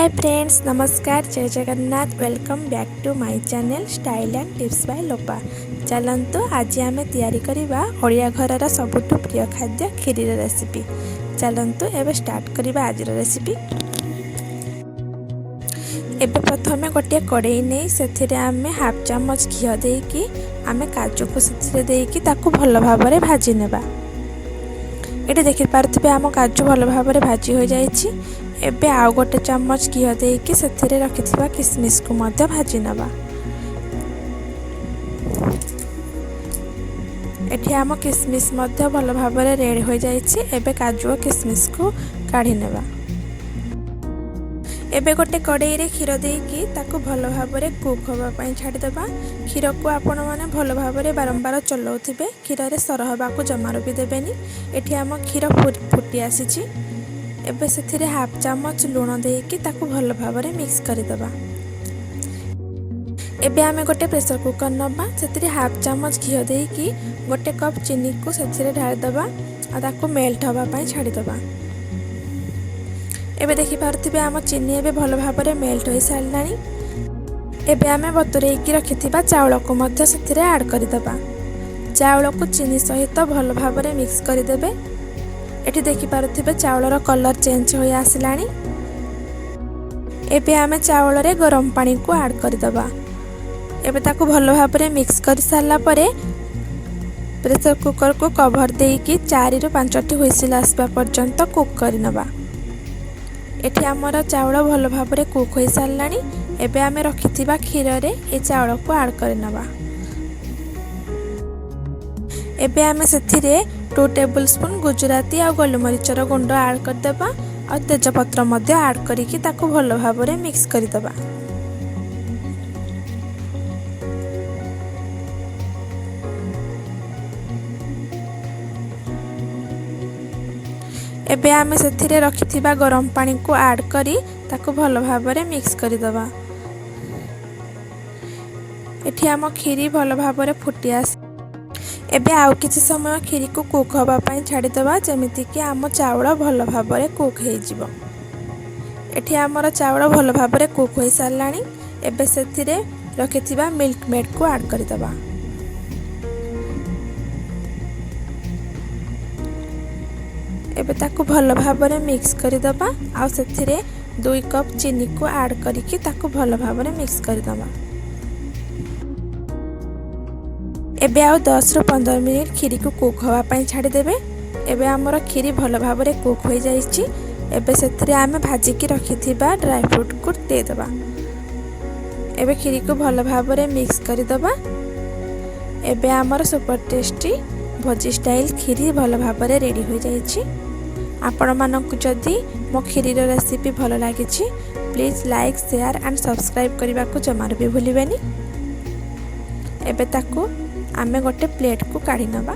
हाय friends, नमस्कार, जय Jagannath. Welcome back to my channel style and tips by Lopa. चलतु आज आम तैयारी करवा ओडिया घरर सबुठु प्रिय खाद्य खीरी रेसिपी। चलतु एबे स्टार्ट करवा आज रेसिपी। एबे प्रथमे गोटे कड़ाई नहीं से आम हाफ चामच घी देकी आम काजू को से देकी ताकू भल भाव में भाजी नेबा। ये देखिपे आम काजू भल भाव में भाजी हो जाइए। एबे आउ गोटे चम्मच घी देकी से रखिथिबा किसमिस को मध्य भाजी नबा। एठी आम किसमिस मध्य भल भाव में रेडी हो जाइए। एबे काजू और किसमिस को काढ़ी नेबा। एबे गोटे कड़ाई रे क्षीर देकी ताकू भल भाव में कुक होबा पई छाड़ी देबा। क्षीर को आपण माने भल भाव में बारंबार चलाउथिबे। क्षीर रे सर होबाकू जमार भी देबेनी। एठी आम क्षीर फुटी आसीची। एबे से हाफ चामच लुण देकी ताकू भल भाव में मिक्स करदेबा। एबे आमे गोटे प्रेशर कुकर नबा। से हाफ चामच घी देकी गोटे कप चीनी को से ढाल देबा और ताकू मेल्ट होबा पई छाड़ी देबा। एबे देखि पारथिबे आम चीनी एबे भल भाव में मेल्ट हो सारलानी। एबे आमे बतुरेकी रखिथिबा चाउल को मध्य से ऐड करदेबा। चाउल को चीनी सहित भल भाव में मिक्स करदेबे। एठी देखि पारथिबे चाउलर कलर चेंज हो आसलानी। एबे आमे चाउल रे गरम पानी को ऐड करदेबा। एबे ताकू भल भाव में मिक्स कर सारला परे प्रेशर कुकर को कवर देकी 4 ରୁ 5टी हुइसिल आसबा पर्यंत कुक करनबा। एठी हमर चाउल भल भाव में कुक हो सारलानी। एबे आमे रखिथिबा क्षीर रे ए चाउल को ऐड करनबा। एबे आमे सेथिरे 2 टेबल स्पून गुजराती और गोलमरीचर गुंड ऐड करदेबा और तेजपत्र मध्य ऐड करिकी ताकू भल भाव में मिक्स करदेबा। एबे आमे सेथिरे रखिथिबा गरम पानी को ऐड करी ताकू भल भाव में मिक्स करदेबा। एठी आम खीरी भल भाव में फुटी आस। एबे आउ किछि समय खीरी को कुक होबा पई छाड़ी देबा जेमिति कि आम चाउल भल भाव में कुक हो जिवो। एठी हमर चाउल भल भाव में कुक हो सारलानी। एबे सेथिरे रखिथिबा मिल्क मेड को ऐड कर देबा। एबे ताकू भल भाव में मिक्स कर देबा आ सेथिरे 2 कप चीनी को ऐड करिकि ताकू भल भाव में मिक्स कर देबा। एबे आउ 10 ରୁ 15 मिनिट खीरी को कुक होबा पई छाड़ी देबे। एबे हमर खीरी भल भाव में कुक हो जाइछि। एबे सेथिरे आमे भाजी की रखिथिबा ड्राई फ्रूट को दे देबा। एबे खीरी को भल भाव में मिक्स कर देबा। एबे हमर super tasty bhaji style Kheri भल भाव में रेडी हो जाइछि। आपण मानकु जदी मो खीरी रो रेसिपी भल लागिछि please like share and subscribe करबा को जमार भी भूलिबेनी। एबे ताकू आमे गोटे प्लेट को काढ़ी नबा।